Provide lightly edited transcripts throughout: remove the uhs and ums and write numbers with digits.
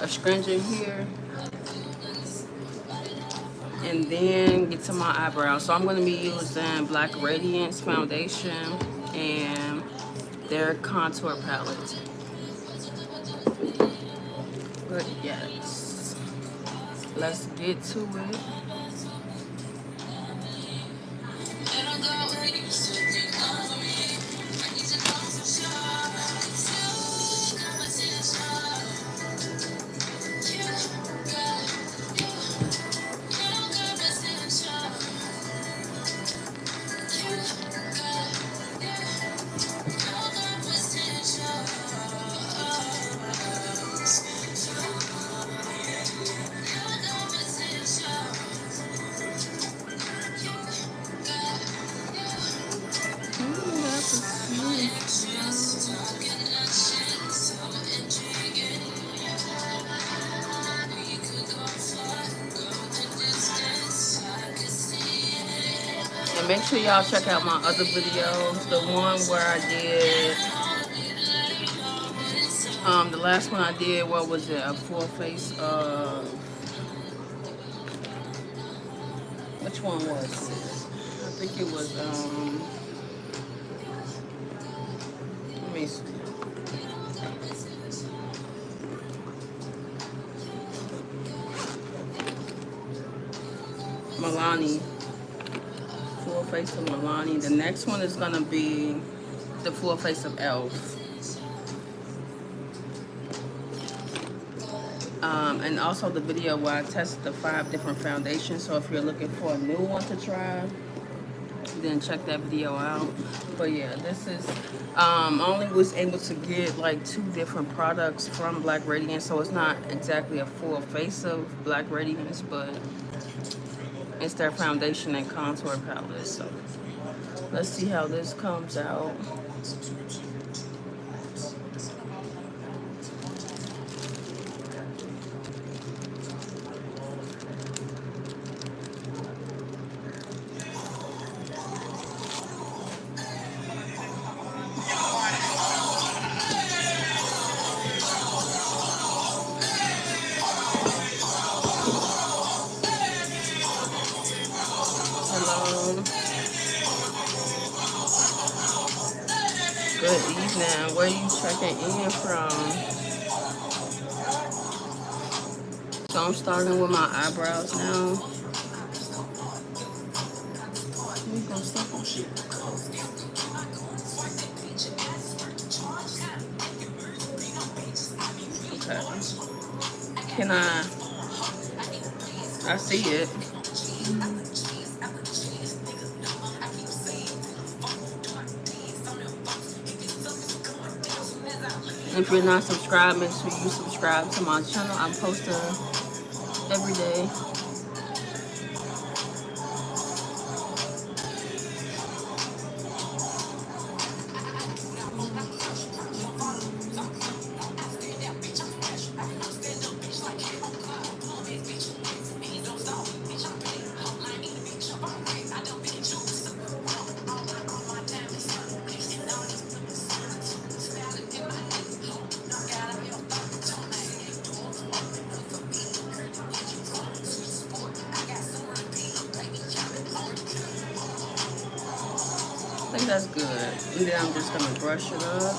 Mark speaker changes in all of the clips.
Speaker 1: astringent here, and then get to my eyebrow. So I'm going to be using Black Radiance foundation and their contour palette. But yes, let's get to it. And make sure y'all check out my other videos. The one where I did, the last one I did, what was it? A full face of, which one was it? I think it was, let me see. Milani. Full face of Milani. The next one is gonna be the full face of Elf. And also the video where I tested the 5 different foundations. So if you're looking for a new one to try, then check that video out. But yeah, this is only was able to get like 2 different products from Black Radiance, so it's not exactly a full face of Black Radiance, but it's their foundation and contour palette. So let's see how this comes out. Good evening. Where you checking in from? So I'm starting with my eyebrows now. Okay. Can I see it. If you're not subscribed, make sure you subscribe to my channel. I'm posting every day. I think that's good. And then I'm just gonna brush it up.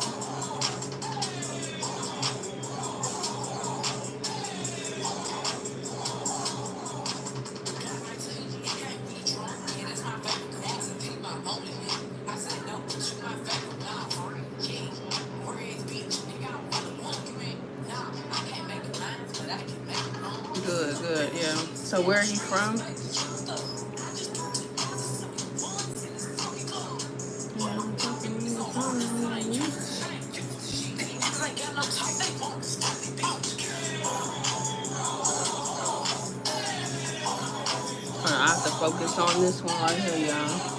Speaker 1: Good, good, yeah. So where are you from? I have to focus on this one right here, y'all.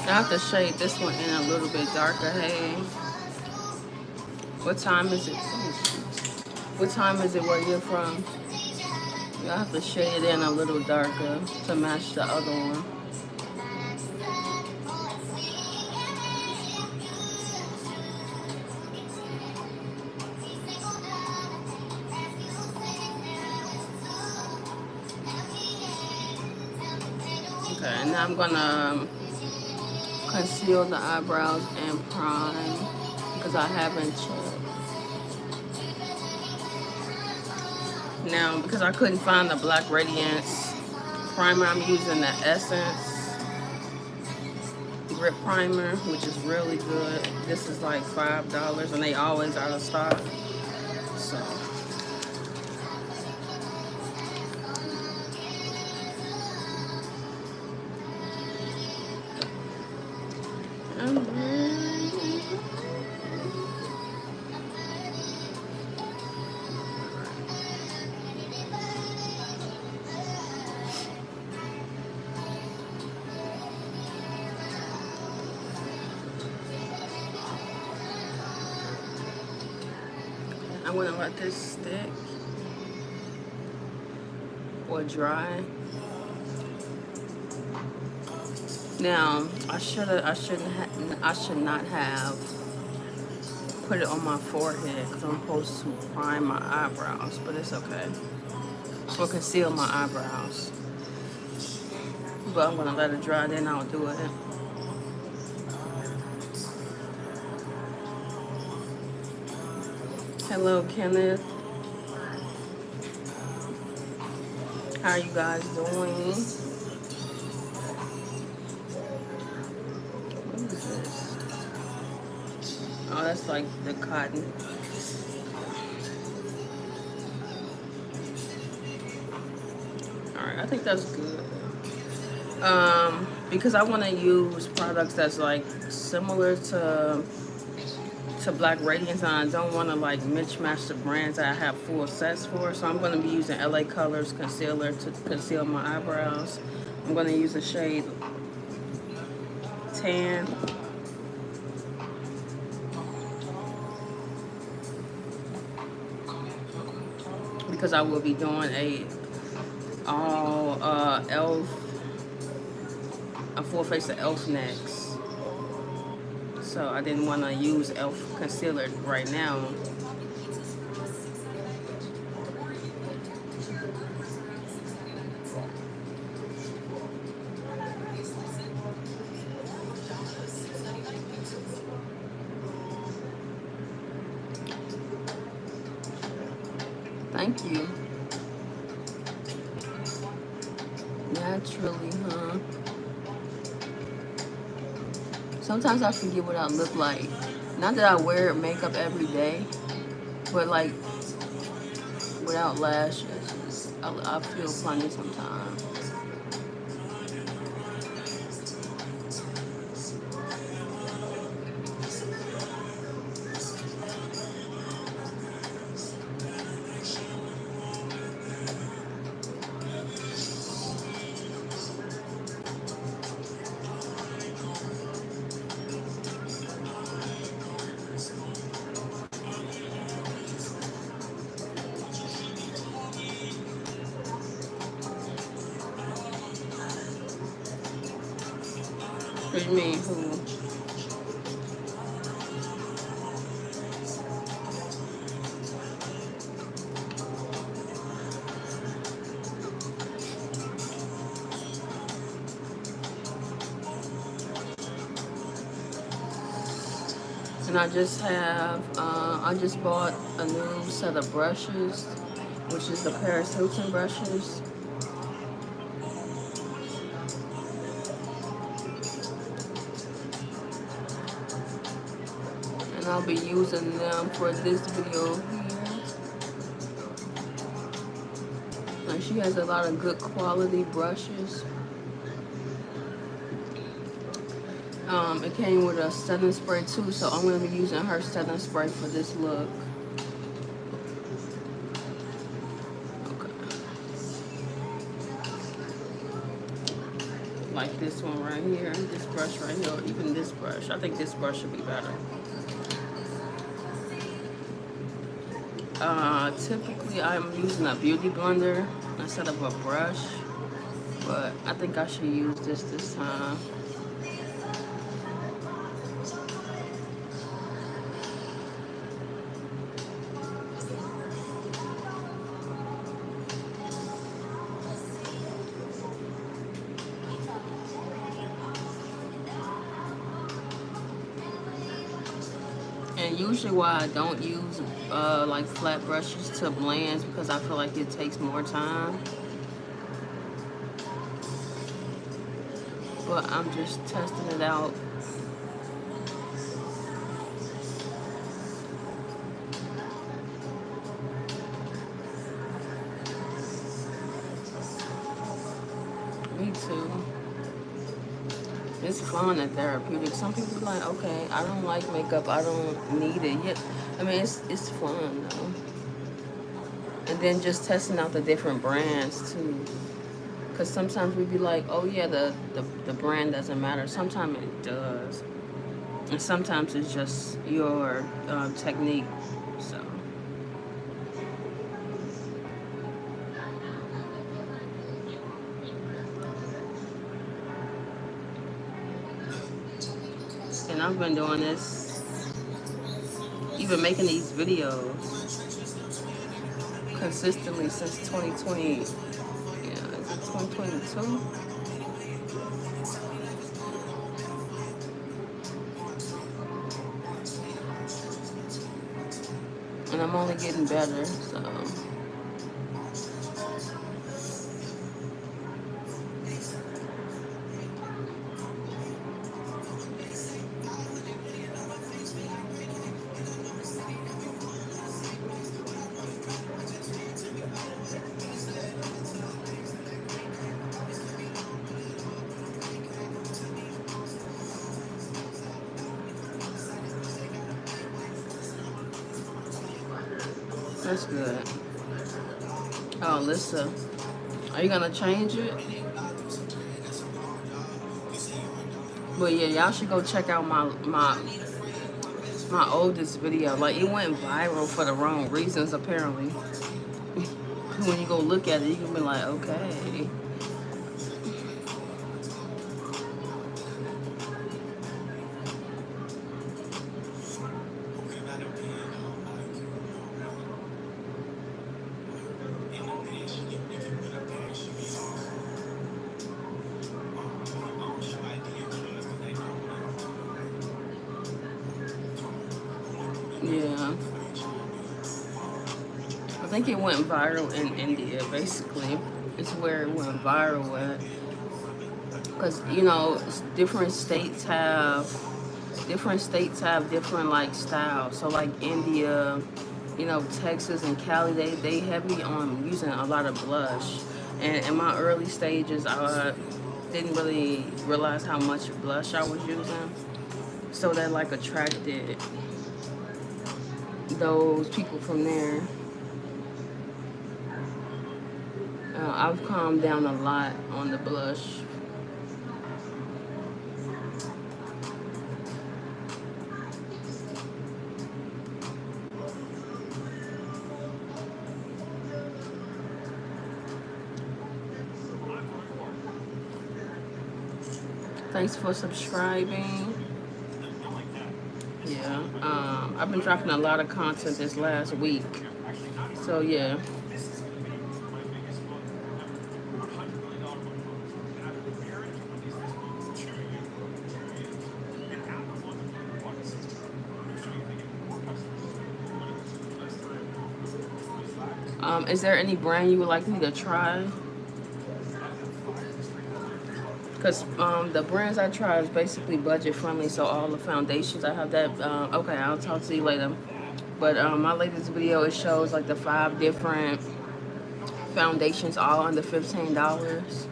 Speaker 1: I have to shade this one in a little bit darker. Hey, what time is it? What time is it where you're from? You have to shade it in a little darker to match the other one. Okay, and now I'm gonna conceal the eyebrows and prime because I haven't checked. Now, because I couldn't find the Black Radiance primer, I'm using the Essence Grip Primer, which is really good. This is like $5 and they always out of stock. So I'm gonna let this stick or dry. Now I should not have put it on my forehead because I'm supposed to prime my eyebrows, but it's okay. Or conceal my eyebrows. But I'm gonna let it dry, then I'll do it. Hello, Kenneth. How are you guys doing? What is this? Oh, that's like the cotton. Alright, I think that's good. Because I want to use products that's like similar to Black Radiance, and I don't want to like mismatch the brands that I have full sets for. So I'm going to be using LA Colors concealer to conceal my eyebrows. I'm going to use the shade Tan. Because I will be doing a full face of elf next. So I didn't want to use elf concealer right now. Thank you. Naturally, huh? Sometimes I forget what I look like. Not that I wear makeup every day, but like without lashes, I feel funny sometimes. What do you mean, who? And I just bought a new set of brushes, which is the Paris Hilton brushes. And I'll be using them for this video here. And she has a lot of good quality brushes. It came with a setting spray too, so I'm going to be using her setting spray for this look. Okay. Like like this one right here, this brush right here, or even this brush. I think this brush should be better. Typically I'm using a beauty blender instead of a brush, but I think I should use this time. And usually why I don't use like flat brushes to blend is because I feel like it takes more time. But I'm just testing it out. Me too. It's fun and therapeutic. Some people be like, okay, I don't like makeup, I don't need it. Yet, I mean, it's fun though. And then just testing out the different brands too. Because sometimes we be like, oh yeah, the brand doesn't matter. Sometimes it does. And sometimes it's just your technique. So. And I've been doing this, even making these videos consistently since 2020. Yeah, is it 2022? And I'm only getting better, so. That's good. Oh, Lisa, are you gonna change it? But yeah, y'all should go check out my oldest video. Like, it went viral for the wrong reasons apparently. When you go look at it, you can be like, okay. Yeah. I think it went viral in India, basically. It's where it went viral at. Because, you know, different states have different like styles. So like India, you know, Texas and Cali, they heavy on using a lot of blush. And in my early stages, I didn't really realize how much blush I was using. So that like attracted those people from there. I've calmed down a lot on the blush. Thanks for subscribing. Yeah, I've been dropping a lot of content this last week. So yeah. Is there any brand you would like me to try? Because the brands I try is basically budget friendly, so all the foundations, I have that. Okay, I'll talk to you later. But my latest video, it shows like the 5 different foundations, all under $15.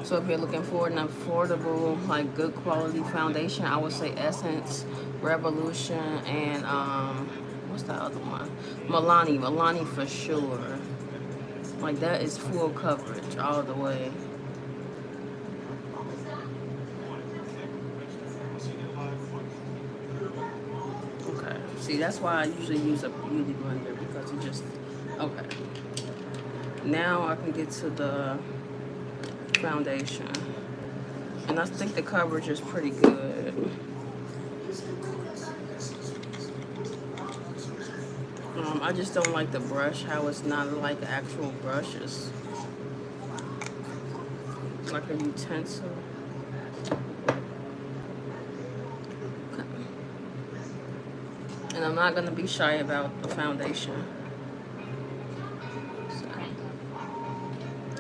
Speaker 1: So if you're looking for an affordable, like good quality foundation, I would say Essence, Revolution, and what's the other one? Milani for sure. Like that is full coverage all the way. See, that's why I usually use a beauty blender, because it just, okay. Now I can get to the foundation. And I think the coverage is pretty good. I just don't like the brush, how it's not like an actual brush. It's like a utensil. Okay. And I'm not going to be shy about the foundation. So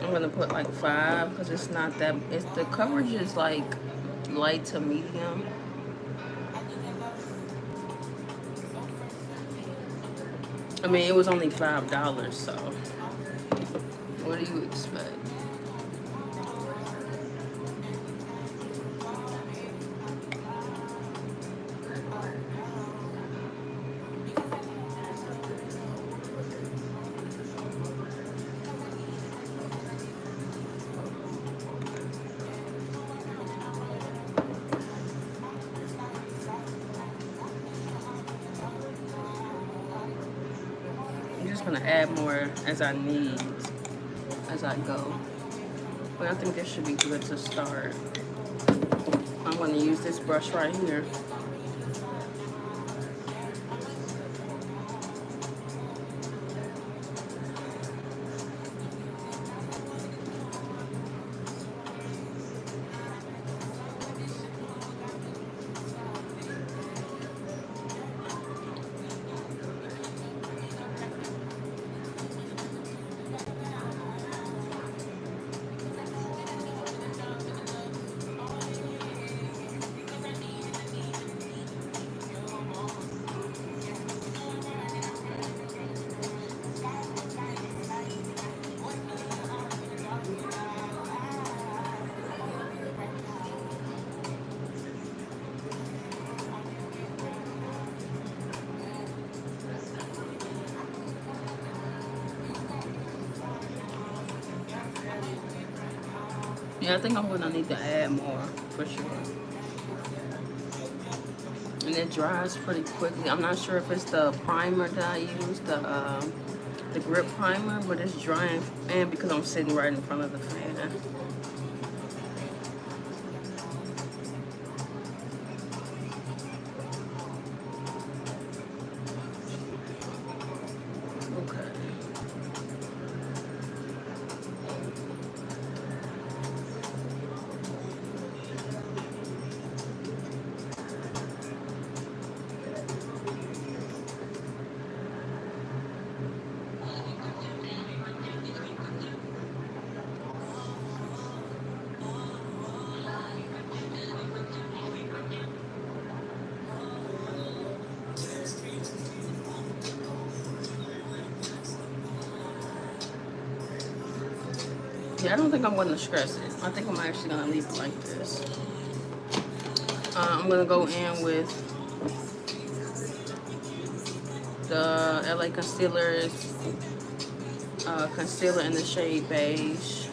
Speaker 1: I'm going to put like 5, because it's not that, the coverage is like light to medium. I mean, it was only $5, so what do you expect? I'm just gonna add more as I need, as I go. But I think this should be good to start. I'm gonna use this brush right here. Yeah, I think I'm gonna need to add more for sure. And it dries pretty quickly. I'm not sure if it's the primer that I use, the grip primer, but it's drying, and because I'm sitting right in front of the fan. Yeah, I don't think I'm going to stress it. I think I'm actually going to leave it like this. I'm going to go in with the LA Concealer's concealer in the shade Beige.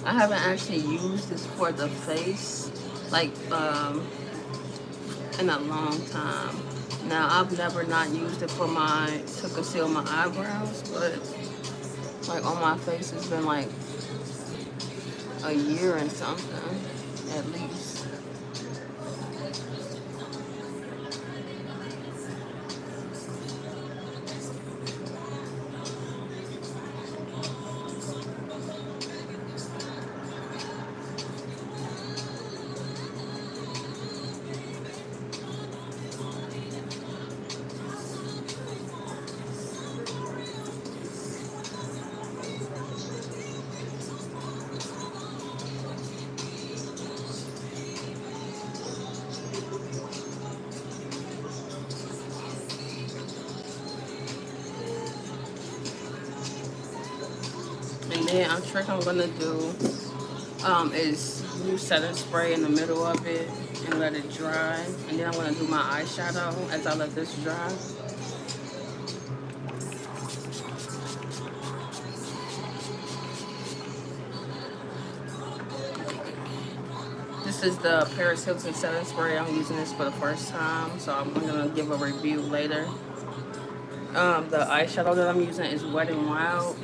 Speaker 1: I haven't actually used this for the face, like, in a long time. Now, I've never not used it to conceal my eyebrows, but like on my face, it's been like a year and something, at least. And then a trick I'm gonna do is use setting spray in the middle of it and let it dry. And then I'm gonna do my eyeshadow as I let this dry. This is the Paris Hilton setting spray. I'm using this for the first time, so I'm gonna give a review later. The eyeshadow that I'm using is Wet n Wild.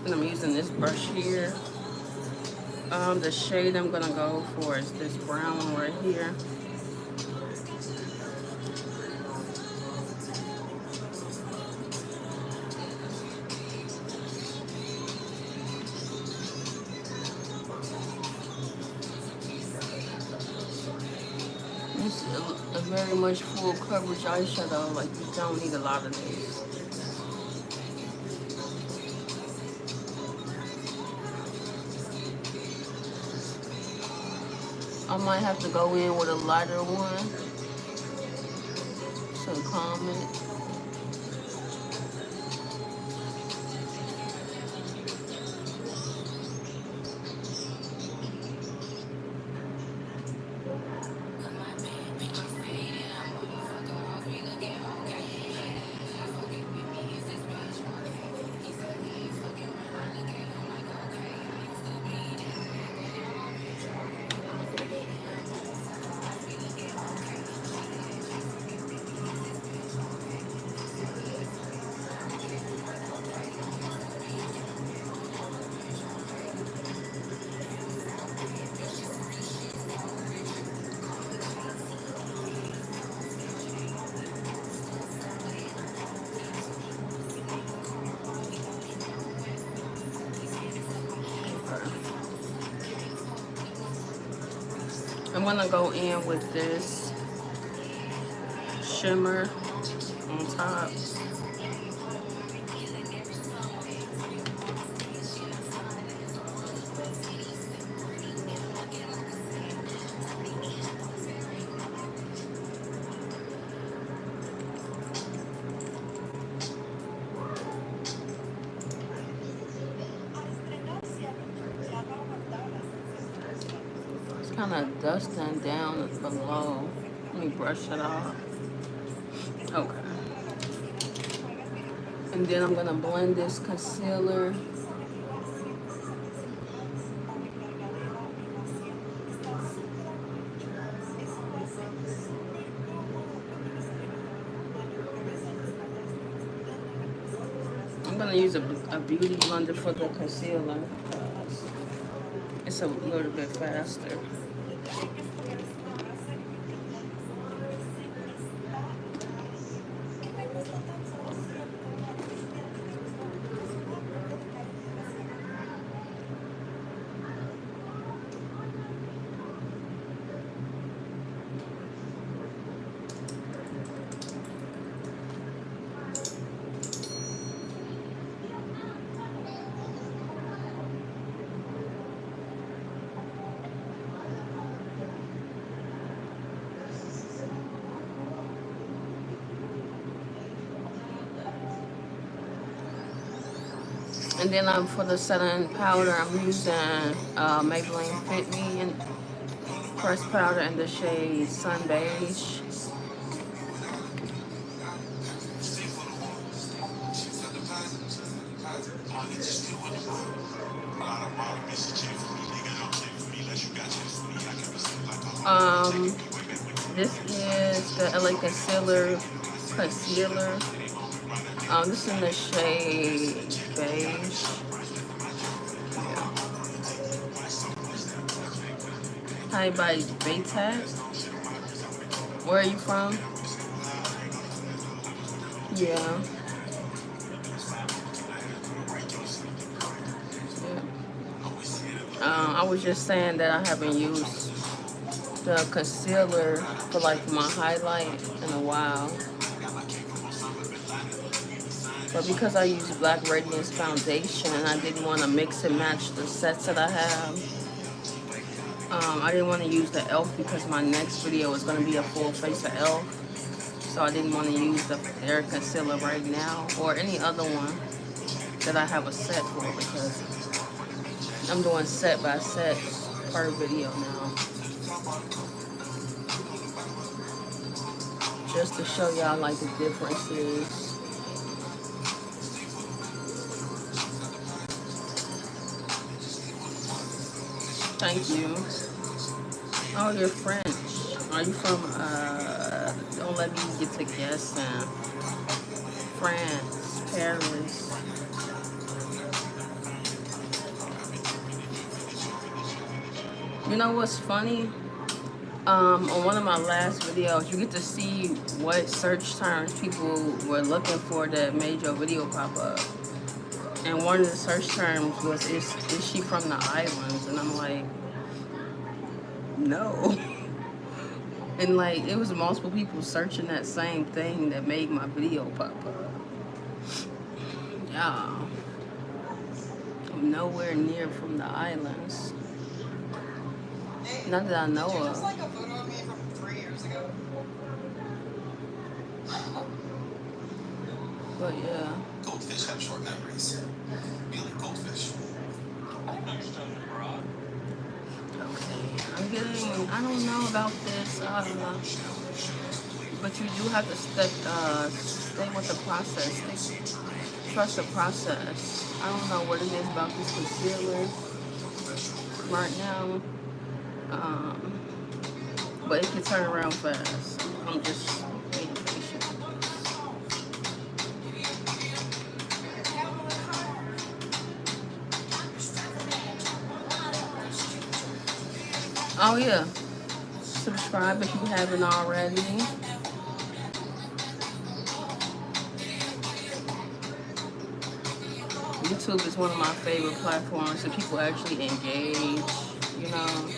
Speaker 1: And I'm using this brush here. The shade I'm gonna go for is this brown one right here. It's a very much full coverage eyeshadow, like you don't need a lot of these. I might have to go in with a lighter one to calm it. I'm gonna go in with this shimmer on top. Kind of dusting down below. Let me brush it off. Okay. And then I'm gonna blend this concealer. I'm gonna use a beauty blender for the concealer because it's a little bit faster. And then for the setting powder, I'm using Maybelline Fit Me and pressed powder in the shade Sun Beige. This is the LA Concealer. This is in the shade Beige. Yeah. Hi, by Baytag. Where are you from? Yeah. I was just saying that I haven't used the concealer for like my highlight in a while. But because I use Black Radiance foundation and I didn't want to mix and match the sets that I have, I didn't want to use the e.l.f. because my next video is going to be a full face of e.l.f. So I didn't want to use their concealer right now or any other one that I have a set for because I'm doing set by set per video now. Just to show y'all like the differences. Thank you. Oh, you're French. Are you from, don't let me get to guessing. France, Paris. You know what's funny? On one of my last videos, you get to see what search terms people were looking for that made your video pop up. And one of the search terms was, is she from the islands? And I'm like, no. And like, it was multiple people searching that same thing that made my video pop up. Yeah. I'm nowhere near from the islands. Not that I know of. Like a photo of me from 3 years ago. But yeah. Goldfish have short memories. Be like goldfish. Okay. I don't know about this. But you do have to stay with the process. Trust the process. I don't know what it is about this concealer right now. But it can turn around fast. I'm just being patient. Oh yeah, subscribe if you haven't already. YouTube is one of my favorite platforms that people actually engage, you know.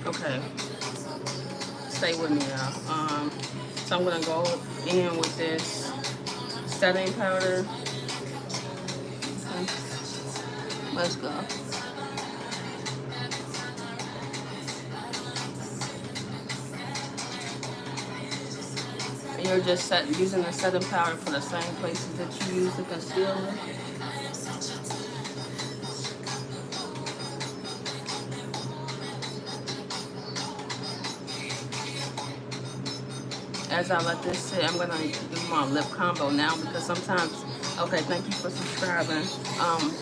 Speaker 1: Okay, stay with me now. So I'm gonna go in with this setting powder. Okay. Let's go. And you're just using the setting powder for the same places that you use the concealer. As I let this sit, I'm gonna do my lip combo now because sometimes, okay, thank you for subscribing.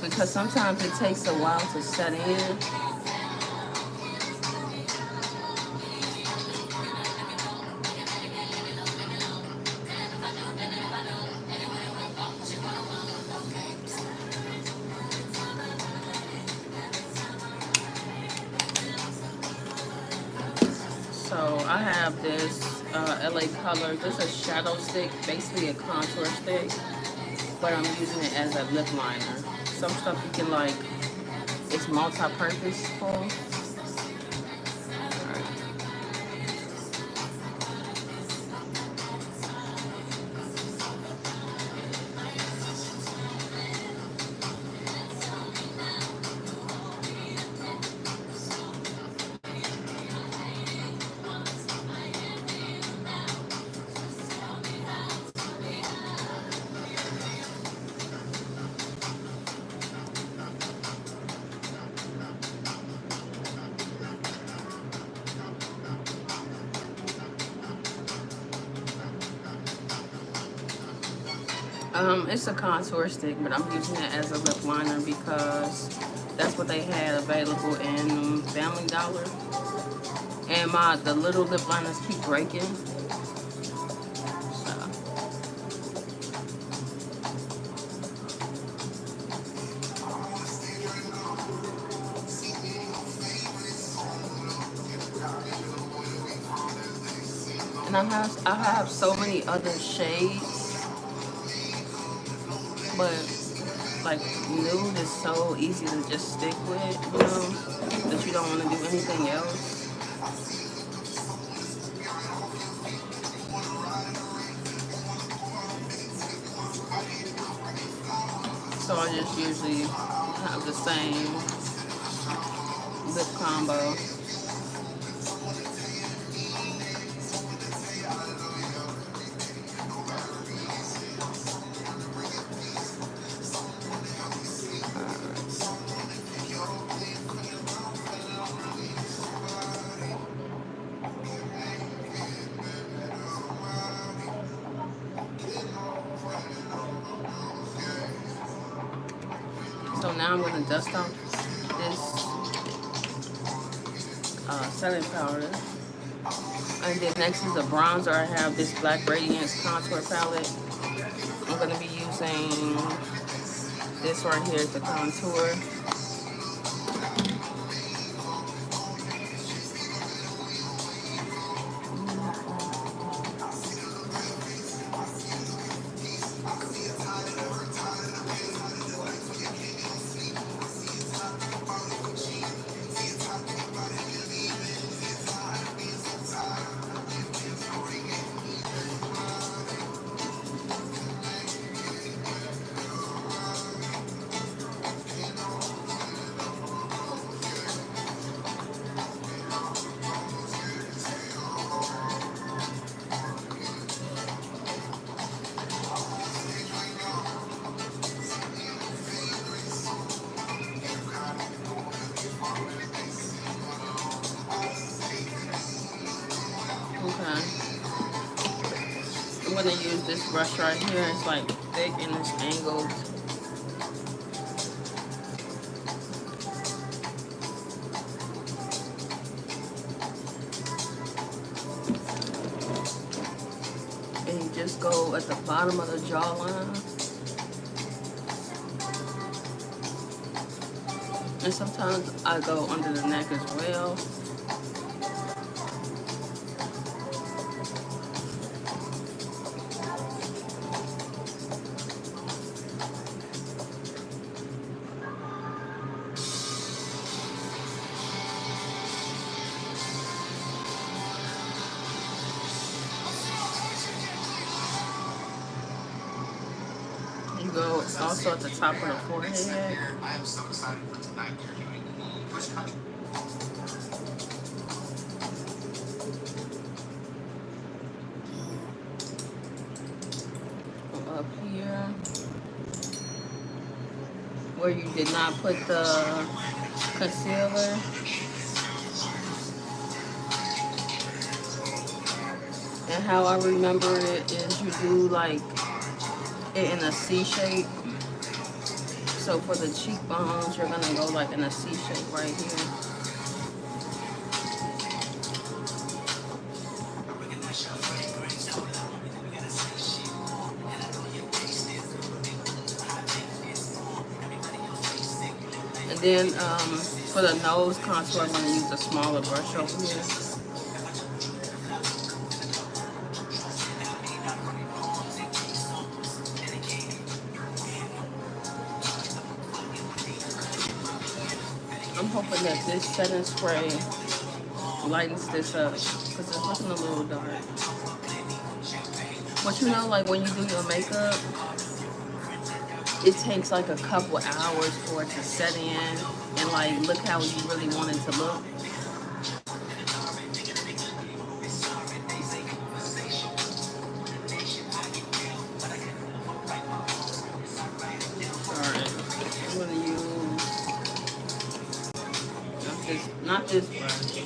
Speaker 1: Because sometimes it takes a while to set in. So I have this LA Color. This is a shadow stick, basically a contour stick, but I'm using it as a lip liner. Some stuff you can like, it's multi-purposeful. It's a contour stick, but I'm using it as a lip liner because that's what they had available in Family Dollar. And the little lip liners keep breaking. And I have so many other shades. But like nude is so easy to just stick with, you know, that you don't want to do anything else. So I just usually have the same lip combo. So now I'm going to dust off this setting powder. And then next is a bronzer. I have this Black Radiance contour palette. I'm going to be using this right here to contour. Okay. I'm going to use this brush right here. It's like thick and it's angled. And you just go at the bottom of the jawline. And sometimes I go under the neck as well. You go also at the top of the forehead.
Speaker 2: I am so excited for tonight.
Speaker 1: Up here, where you did not put the concealer. And how I remember it is you do like it in a C shape. So for the cheekbones, you're gonna go like in a C shape right here. And then for the nose contour, I'm gonna use a smaller brush over here. I'm hoping that this setting spray lightens this up because it's looking a little dark. But you know, like when you do your makeup, it takes like a couple hours for it to set in and like look how you really want it to look. Alright, I'm gonna use not this brush.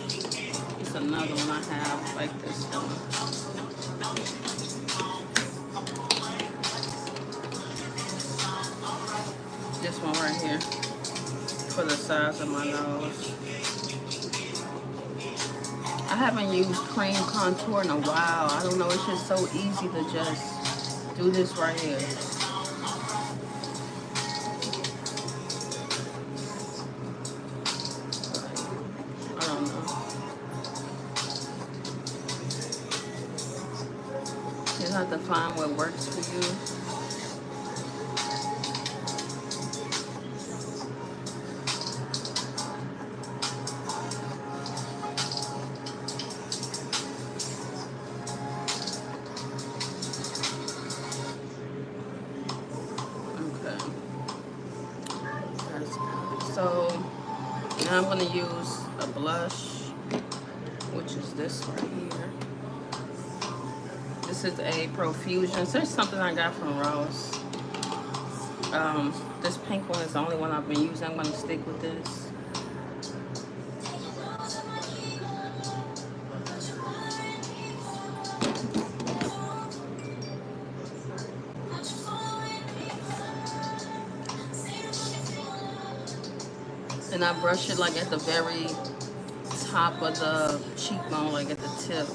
Speaker 1: It's another one I have like this one. This one right here for the size of my nose. I haven't used cream contour in a while. I don't know, it's just so easy to just do this right here. I don't know. You have to find what works for you. So now I'm going to use a blush, which is this right here. This is a Profusion. So it's something I got from Ross. This pink one is the only one I've been using. I'm going to stick with this. And I brush it like at the very top of the cheekbone, like at the tip.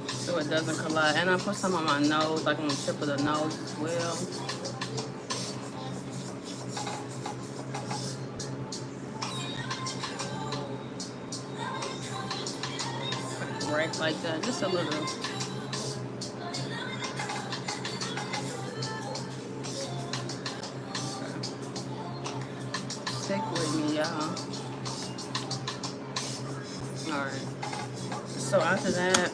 Speaker 1: So it doesn't collide. And I put some on my nose, like on the tip of the nose as well. Right like that, just a little. Stick with me, y'all. Alright. So after that,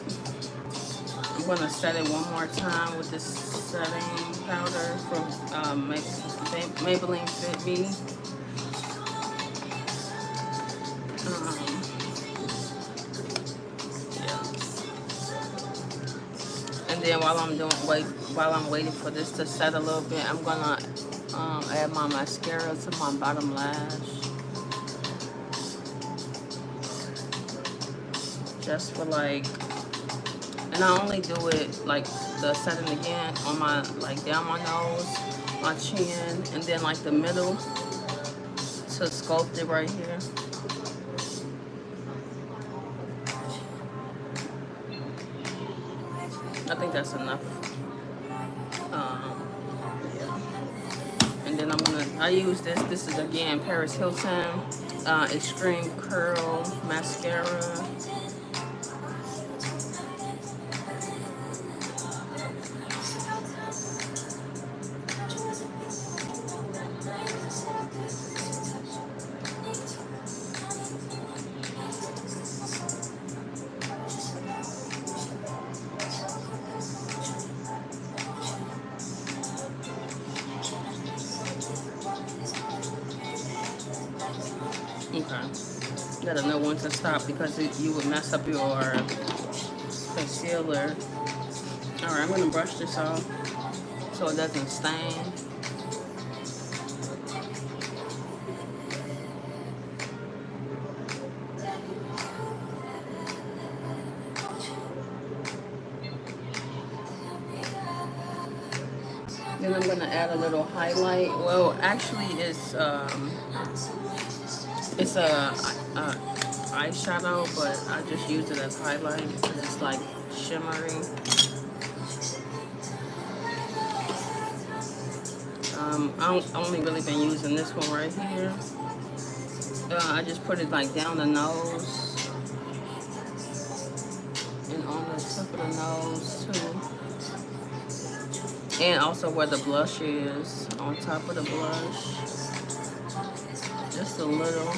Speaker 1: I'm gonna set it one more time with this setting powder from Maybelline Fit Me. Yeah. And then while I'm waiting for this to set a little bit, I'm gonna add my mascara to my bottom lash, just for like. And I only do it like the setting again on my, like down my nose, my chin, and then like the middle to sculpt it right here. I think that's enough. Yeah. And then I use this. This is again Paris Hilton Extreme Curl Mascara. Okay. You gotta know when to stop because you would mess up your concealer. Alright, I'm gonna brush this off so it doesn't stain. Then I'm gonna add a little highlight. Well, actually, it's a eyeshadow, but I just use it as highlight because it's like shimmery. I've only really been using this one right here. I just put it like down the nose and on the tip of the nose too. And also where the blush is, on top of the blush. Just a little.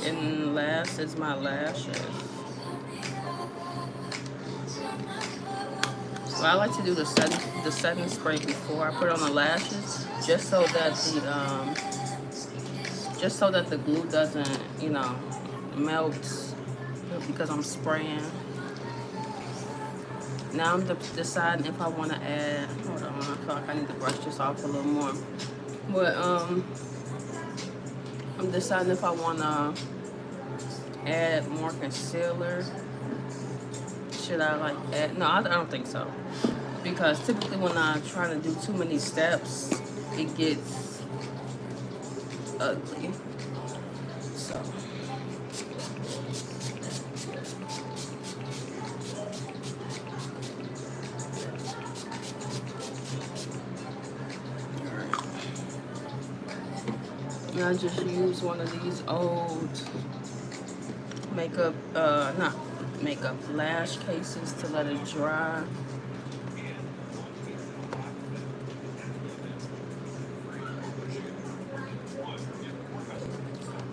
Speaker 1: And last is my lashes. So I like to do the setting spray before I put on the lashes, just so that the glue doesn't, melt because I'm spraying. Now I'm deciding if I want to add. Hold on, I feel like I need to brush this off a little more. But I'm deciding if I want to add more concealer. Should I like add? No, I don't think so. Because typically when I try to do too many steps, it gets ugly. So. And I just use one of these old lash cases to let it dry.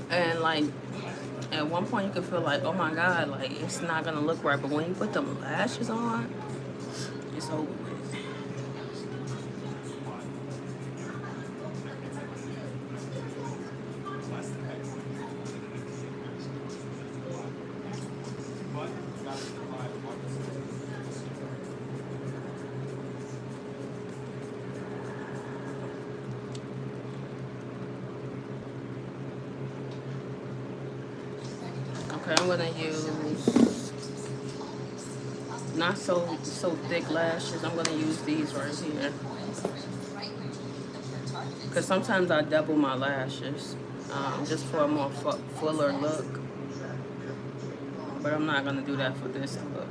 Speaker 1: And like At one point, you could feel like, oh my god, like it's not gonna look right. But when you put them lashes on, it's over with. Okay, I'm gonna use not so thick lashes. I'm gonna use these right here because sometimes I double my lashes just for a more fuller look. But I'm not gonna do that for this look.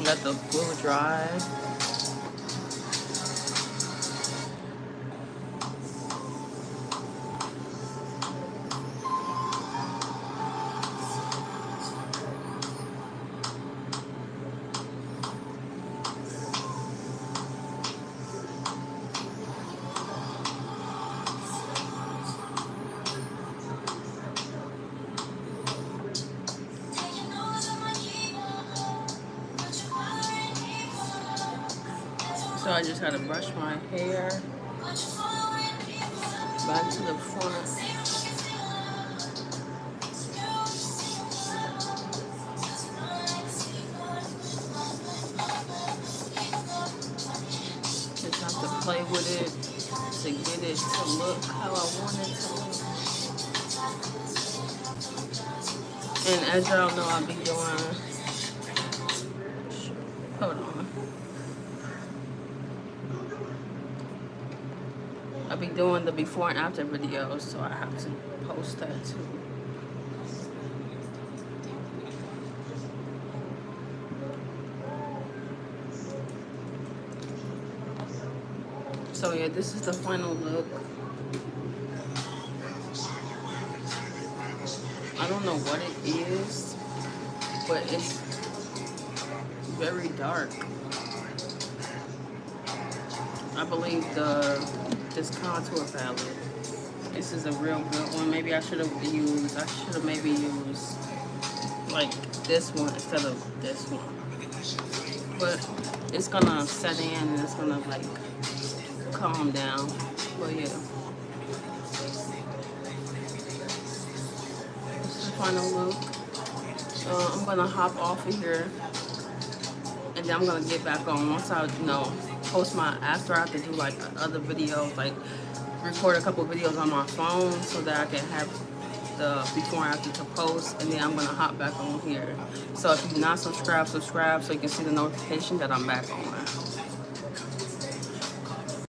Speaker 1: Let the glue dry. So I just had to brush my hair back to the front. Just have to play with it to get it to look how I want it to look. And as y'all know, I'll be doing, hold on. I'll be doing the before and after videos, so I have to post that too. So yeah, this is the final look. I don't know what it is, but it's very dark. I believe this contour palette. This is a real good one. Maybe I should have maybe used like this one instead of this one. But it's gonna set in and it's gonna like calm down. But yeah. This is the final look. I'm gonna hop off of here and then I'm gonna get back on once I post after I have to do like other videos, like record a couple videos on my phone so that I can have the before and after to post, and then I'm gonna hop back on here. So if you're not subscribed, subscribe so you can see the notification that I'm back on.